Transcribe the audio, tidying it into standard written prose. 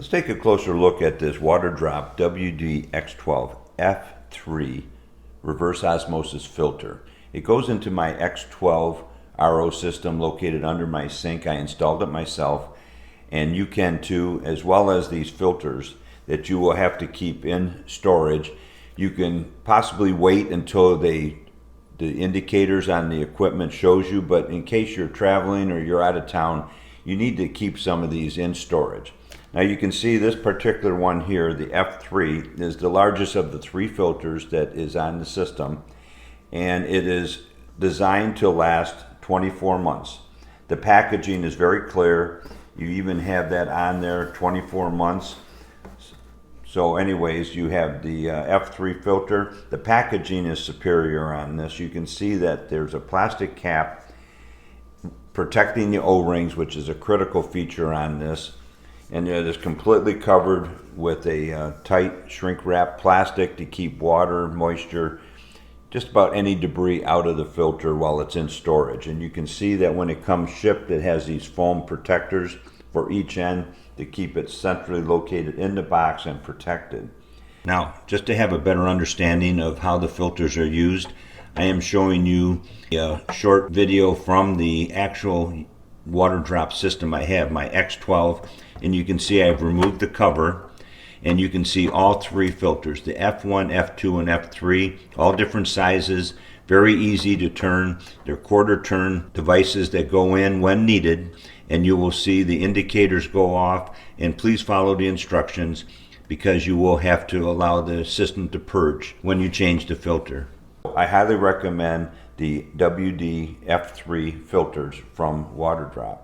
Let's take a closer look at this Waterdrop WD X12-F3 reverse osmosis filter. It goes into my X12 RO system located under my sink. I installed it myself, and you can too, as well as these filters that you will have to keep in storage. You can possibly wait until the indicators on the equipment shows you, but in case you're traveling or you're out of town, you need to keep some of these in storage. Now you can see this particular one here, the F3, is the largest of the three filters that is on the system, and it is designed to last 24 months. The packaging is very clear. You even have that on there, 24 months. So anyways, you have the F3 filter. The packaging is superior on this. You can see that there's a plastic cap protecting the O-rings, which is a critical feature on this. And it is completely covered with a tight shrink wrap plastic to keep water, moisture, just about any debris out of the filter while it's in storage. And you can see that when it comes shipped, it has these foam protectors for each end to keep it centrally located in the box and protected. Now, just to have a better understanding of how the filters are used, I am showing you a short video from the actual Waterdrop system I have, my X12, and you can see I've removed the cover, and you can see all three filters, the F1, F2, and F3, all different sizes, very easy to turn. They're quarter turn devices that go in when needed, and you will see the indicators go off, and please follow the instructions because you will have to allow the system to purge when you change the filter. I highly recommend the WD F3 filters from Waterdrop.